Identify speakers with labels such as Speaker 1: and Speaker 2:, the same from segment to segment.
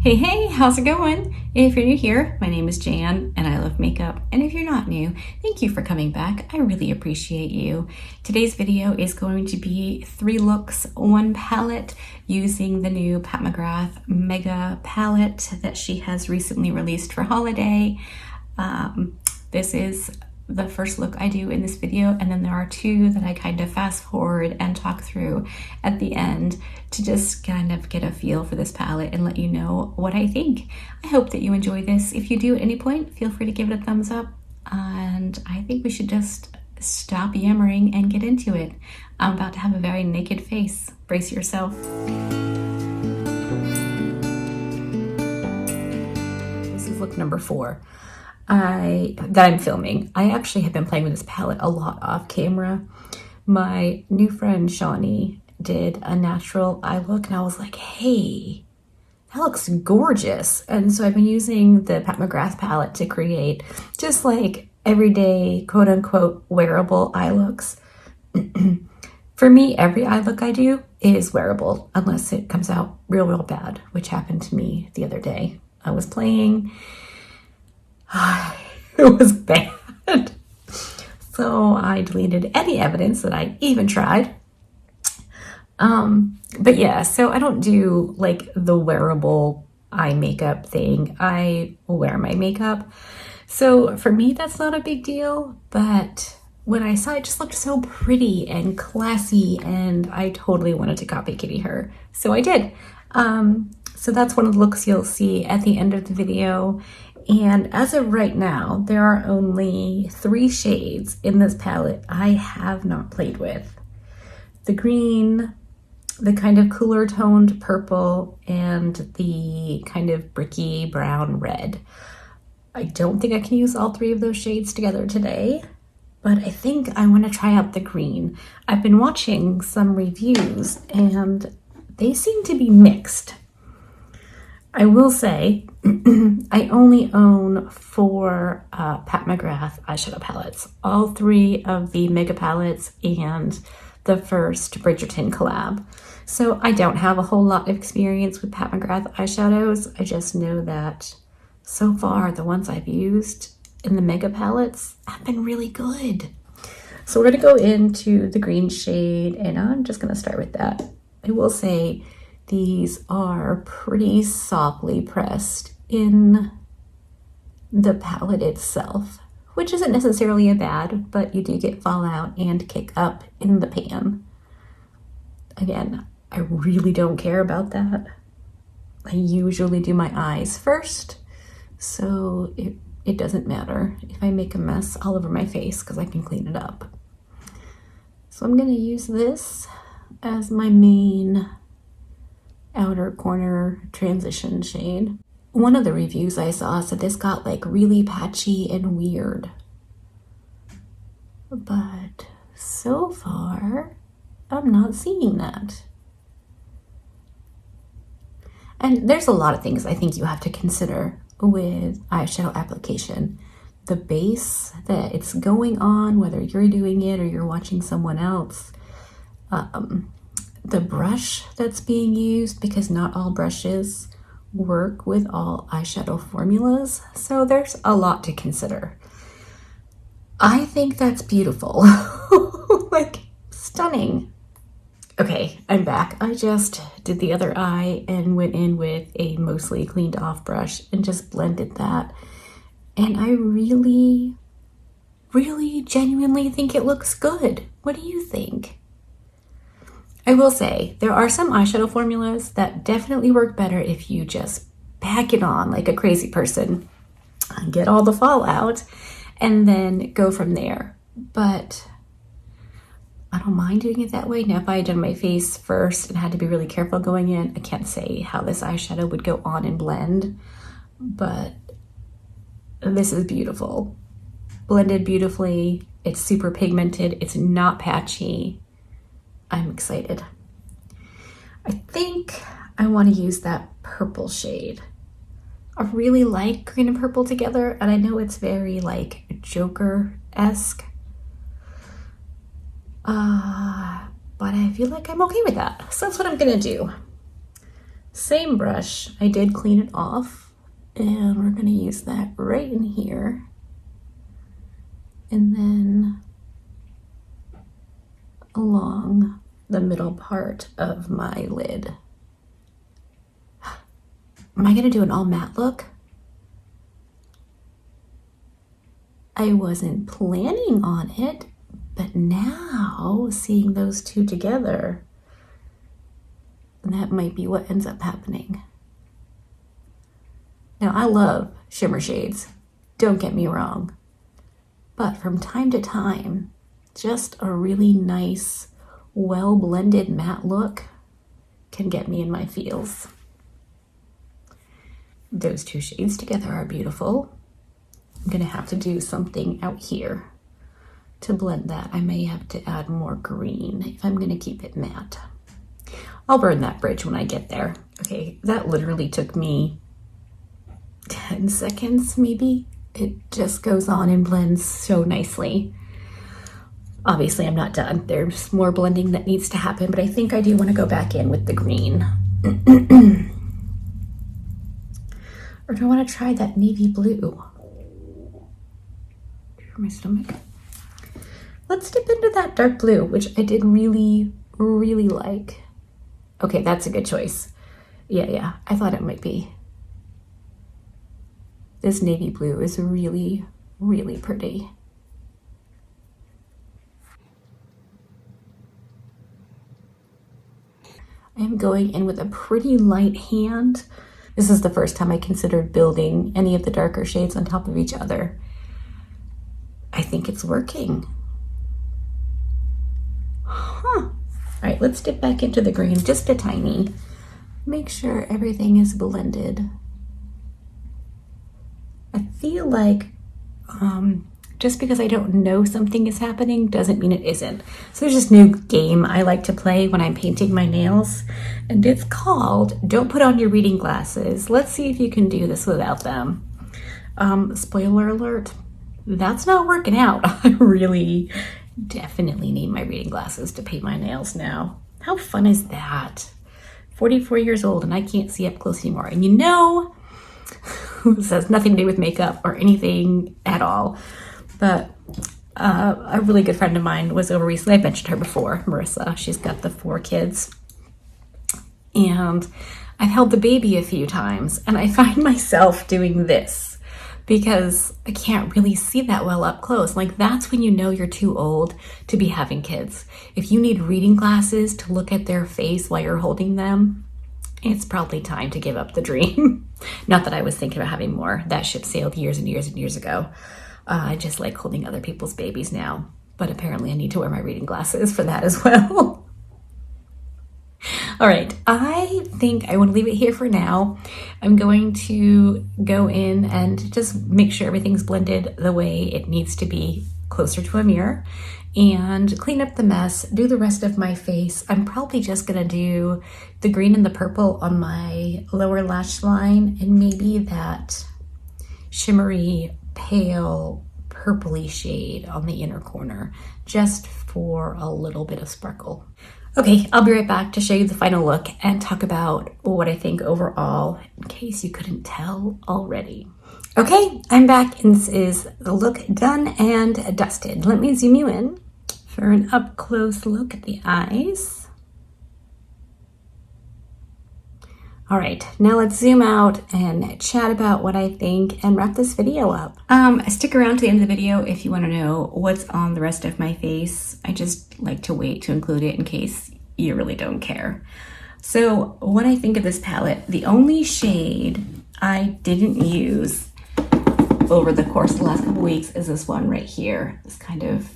Speaker 1: Hey, how's it going? If you're new here, my name is Jan and I love makeup. And if you're not new, thank you for coming back. I really appreciate you. Today's video is going to be 3 looks, 1 palette using the new Pat McGrath Mega palette that she has recently released for holiday. This is the first look I do in this video, and then there are 2 that I kind of fast forward and talk through at the end to just kind of get a feel for this palette and let you know what I think. I hope that you enjoy this. If you do at any point, feel free to give it a thumbs up, and I think we should just stop yammering and get into it. I'm about to have a very naked face. Brace yourself. This is look number 4. that I'm filming. I actually have been playing with this palette a lot off camera. My new friend Shawnee did a natural eye look and I was like, hey, that looks gorgeous. And so I've been using the Pat McGrath palette to create just like everyday quote unquote wearable eye looks. For me, every eye look I do is wearable unless it comes out real bad, which happened to me the other day. I was playing. It was bad. So I deleted any evidence that I even tried. But yeah, so I don't do like the wearable eye makeup thing. I wear my makeup. So for me, that's not a big deal. But when I saw it, just looked so pretty and classy, and I totally wanted to copy Kitty her. So I did. So that's one of the looks you'll see at the end of the video. And as of right now, there are only 3 shades in this palette I have not played with. The green, the kind of cooler toned purple, and the kind of bricky brown red. I don't think I can use all 3 of those shades together today, but I think I want to try out the green. I've been watching some reviews and they seem to be mixed. I will say, I only own 4 Pat McGrath eyeshadow palettes. All 3 of the Mega palettes and the first Bridgerton collab. So I don't have a whole lot of experience with Pat McGrath eyeshadows. I just know that so far the ones I've used in the Mega palettes have been really good. So we're going to go into the green shade, and I'm just going to start with that. I will say, these are pretty softly pressed in the palette itself, which isn't necessarily a bad, but you do get fallout and kick up in the pan. Again, I really don't care about that. I usually do my eyes first, so it doesn't matter if I make a mess all over my face because I can clean it up. So I'm going to use this as my main outer corner transition shade. One of the reviews I saw said this got like really patchy and weird. But so far, I'm not seeing that. And there's a lot of things I think you have to consider with eyeshadow application. The base that it's going on, whether you're doing it or you're watching someone else. The brush that's being used, because not all brushes work with all eyeshadow formulas. So there's a lot to consider. I think that's beautiful. Like, stunning. Okay, I'm back. I just did the other eye and went in with a mostly cleaned off brush and just blended that. And I really genuinely think it looks good. What do you think? I will say, there are some eyeshadow formulas that definitely work better if you just pack it on like a crazy person, get all the fallout, and then go from there. But I don't mind doing it that way. Now, if I had done my face first and had to be really careful going in, I can't say how this eyeshadow would go on and blend, but this is beautiful. Blended beautifully. It's super pigmented. It's not patchy. I'm excited. I think I want to use that purple shade. I really like green and purple together, and I know it's very like Joker-esque. But I feel like I'm okay with that. So that's what I'm gonna do. Same brush, I did clean it off, and we're gonna use that right in here. And then along the middle part of my lid. Am I gonna do an all matte look? I wasn't planning on it, but now seeing those two together, that might be what ends up happening. Now I love shimmer shades, don't get me wrong, but from time to time, just a really nice, well-blended matte look can get me in my feels. Those two shades together are beautiful. I'm gonna have to do something out here to blend that. I may have to add more green if I'm gonna keep it matte. I'll burn that bridge when I get there. Okay, that literally took me 10 seconds maybe. It just goes on and blends so nicely. Obviously I'm not done. There's more blending that needs to happen, but I think I do want to go back in with the green. Or do I want to try that navy blue? For my stomach. Let's dip into that dark blue, which I did really, really like. Okay, that's a good choice. Yeah, I thought it might be. This navy blue is really, really pretty. I am going in with a pretty light hand. This is the first time I considered building any of the darker shades on top of each other. I think it's working. Huh. All right, let's dip back into the green, just a tiny. Make sure everything is blended. I feel like just because I don't know something is happening doesn't mean it isn't. So there's this new game I like to play when I'm painting my nails, and it's called Don't Put On Your Reading Glasses. Let's see if you can do this without them. Spoiler alert, that's not working out. I really definitely need my reading glasses to paint my nails now. How fun is that? 44 years old and I can't see up close anymore. And you know, this has nothing to do with makeup or anything at all. But a really good friend of mine was over recently. I mentioned her before, Marissa. She's got the 4 kids. And I've held the baby a few times. And I find myself doing this because I can't really see that well up close. Like, that's when you know you're too old to be having kids. If you need reading glasses to look at their face while you're holding them, it's probably time to give up the dream. Not that I was thinking about having more. That ship sailed years and years and years ago. I just like holding other people's babies now, but apparently I need to wear my reading glasses for that as well. All right, I think I want to leave it here for now. I'm going to go in and just make sure everything's blended the way it needs to be, closer to a mirror, and clean up the mess, do the rest of my face. I'm probably just gonna do the green and the purple on my lower lash line and maybe that shimmery pale purpley shade on the inner corner, just for a little bit of sparkle. Okay, I'll be right back to show you the final look and talk about what I think overall, in case you couldn't tell already. Okay, I'm back and this is the look done and dusted. Let me zoom you in for an up close look at the eyes. All right, now let's zoom out and chat about what I think and wrap this video up. Stick around to the end of the video if you want to know what's on the rest of my face. I just like to wait to include it in case you really don't care. So what I think of this palette, the only shade I didn't use over the course of the last couple weeks is this one right here, this kind of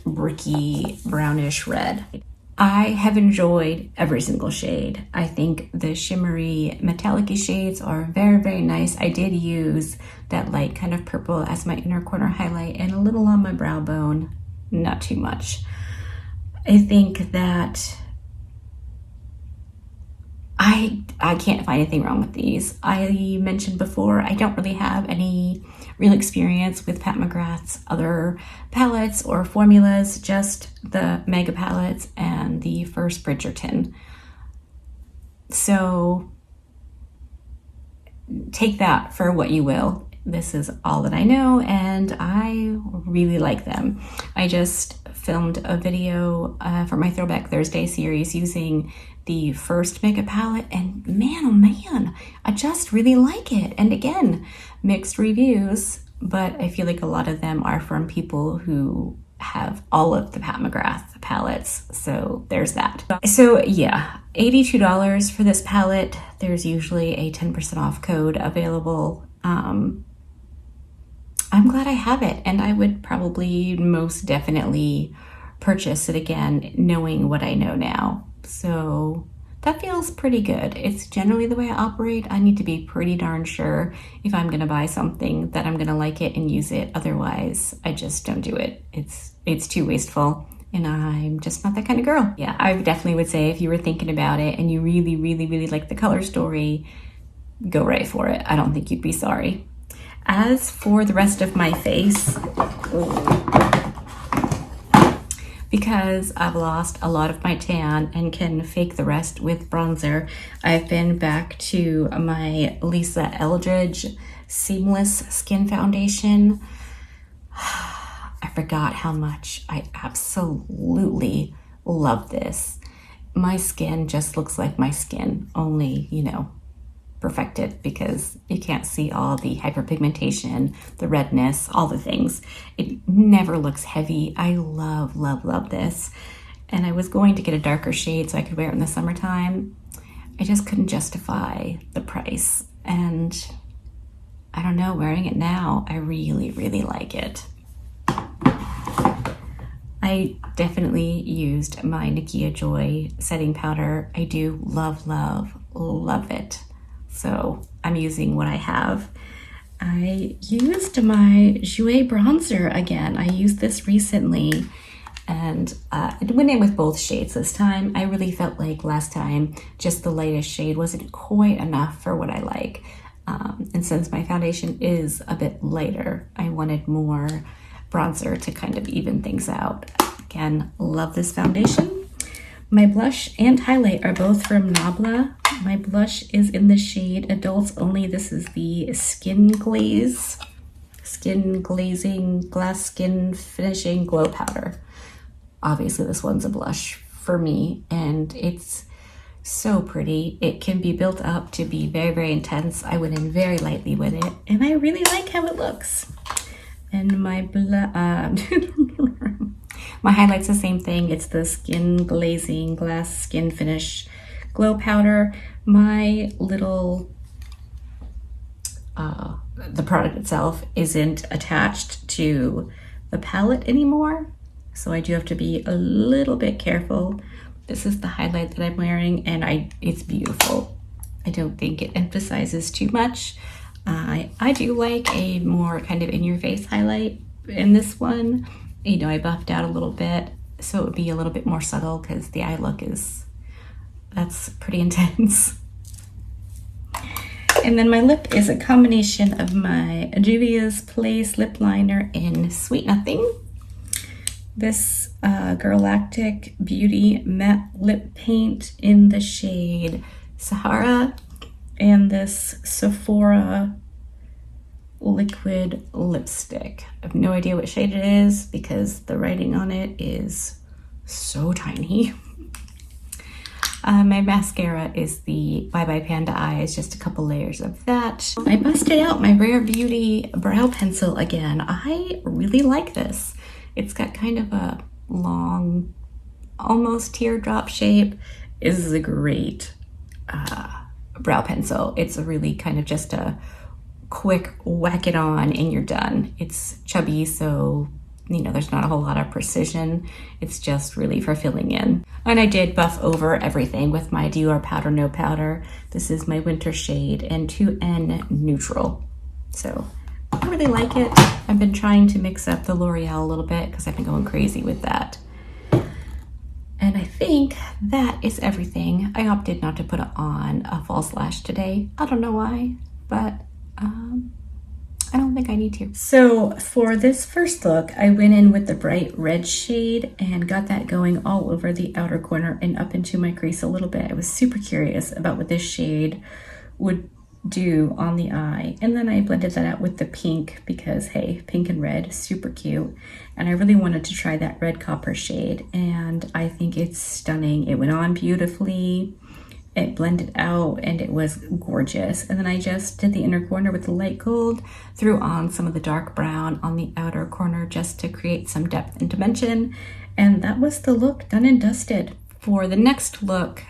Speaker 1: bricky brownish red. I have enjoyed every single shade. I think the shimmery metallic-y shades are very, very nice. I did use that light kind of purple as my inner corner highlight and a little on my brow bone, not too much. I think that I can't find anything wrong with these. I mentioned before, I don't really have any real experience with Pat McGrath's other palettes or formulas, just the Mega palettes and the first Bridgerton. So take that for what you will. This is all that I know, and I really like them. I just filmed a video for my Throwback Thursday series using the first makeup palette, and man, oh man, I just really like it. And again, mixed reviews, but I feel like a lot of them are from people who have all of the Pat McGrath palettes, so there's that. So yeah, $82 for this palette. There's usually a 10% off code available. I'm glad I have it, and I would probably most definitely purchase it again knowing what I know now. So that feels pretty good. It's generally the way I operate. I need to be pretty darn sure if I'm gonna buy something that I'm gonna like it and use it. Otherwise, I just don't do it. It's too wasteful, and I'm just not that kind of girl. Yeah, I definitely would say if you were thinking about it and you really, really, really like the color story, go right for it. I don't think you'd be sorry. As for the rest of my face, because I've lost a lot of my tan and can fake the rest with bronzer, I've been back to my Lisa Eldridge Seamless Skin Foundation. I forgot how much I absolutely love this. My skin just looks like my skin, only, you know, perfected, because you can't see all the hyperpigmentation, the redness, all the things. It never looks heavy. I love, love, love this. And I was going to get a darker shade so I could wear it in the summertime. I just couldn't justify the price. And I don't know, wearing it now, I really, really like it. I definitely used my Nakia Joy setting powder. I do love, love, love it. So I'm using what I have. I used my Jouer bronzer again. I used this recently, and it went in with both shades this time. I really felt like last time just the lightest shade wasn't quite enough for what I like. And since my foundation is a bit lighter, I wanted more bronzer to kind of even things out. Again, love this foundation. My blush and highlight are both from Nabla. My blush is in the shade Adults Only. This is the Skin Glazing Glass Skin Finishing Glow Powder. Obviously this one's a blush for me, and it's so pretty. It can be built up to be very, very intense. I went in very lightly with it, and I really like how it looks. And my my highlight's the same thing. It's the Skin Glazing Glass Skin Finish Glow Powder. My little, the product itself isn't attached to the palette anymore, so I do have to be a little bit careful. This is the highlight that I'm wearing, and it's beautiful. I don't think it emphasizes too much. I do like a more kind of in-your-face highlight in this one. You know, I buffed out a little bit, so it would be a little bit more subtle because the eye look that's pretty intense. And then my lip is a combination of my Juvia's Place lip liner in Sweet Nothing, this Galactic Beauty matte lip paint in the shade Sahara, and this Sephora liquid lipstick. I have no idea what shade it is because the writing on it is so tiny. My mascara is the Bye Bye Panda Eyes, just a couple layers of that. I busted out my Rare Beauty brow pencil again. I really like this. It's got kind of a long, almost teardrop shape. This is a great brow pencil. It's a really kind of just a quick whack it on and you're done. It's chubby, so you know there's not a whole lot of precision. It's just really for filling in. And I did buff over everything with my Dior Powder No Powder. This is my winter shade and 2N Neutral. So I really like it. I've been trying to mix up the L'Oreal a little bit because I've been going crazy with that. And I think that is everything. I opted not to put on a false lash today. I don't know why, but I don't think I need to. So for this first look, I went in with the bright red shade and got that going all over the outer corner and up into my crease a little bit. I was super curious about what this shade would do on the eye. And then I blended that out with the pink because, hey, pink and red, super cute. And I really wanted to try that red copper shade, and I think it's stunning. It went on beautifully. It blended out and it was gorgeous. And then I just did the inner corner with the light gold, threw on some of the dark brown on the outer corner just to create some depth and dimension. And that was the look, done and dusted. For the next look,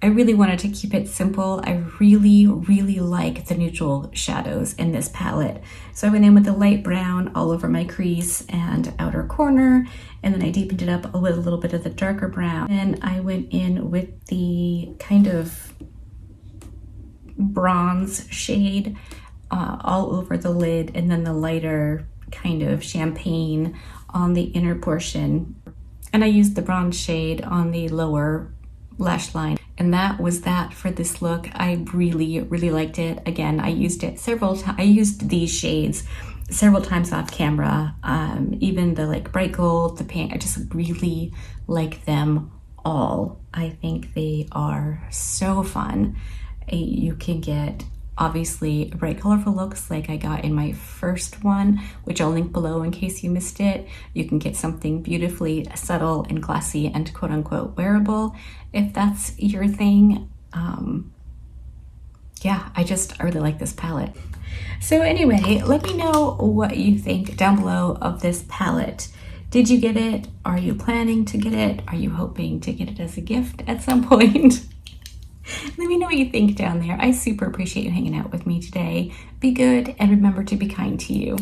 Speaker 1: I really wanted to keep it simple. I really, really like the neutral shadows in this palette. So I went in with the light brown all over my crease and outer corner, and then I deepened it up with a little bit of the darker brown. And I went in with the kind of bronze shade all over the lid, and then the lighter kind of champagne on the inner portion. And I used the bronze shade on the lower lash line. And that was that for this look. I really, really liked it. Again, I used it several times. I used these shades several times off camera. Even the like bright gold, the pink, I just really like them all. I think they are so fun. You can get obviously bright colorful looks like I got in my first one, which I'll link below in case you missed it. You can get something beautifully subtle and classy and quote unquote wearable if that's your thing. Yeah, I really like this palette. So anyway, let me know what you think down below of this palette. Did you get it? Are you planning to get it? Are you hoping to get it as a gift at some point? Let me know what you think down there. I super appreciate you hanging out with me today. Be good and remember to be kind to you.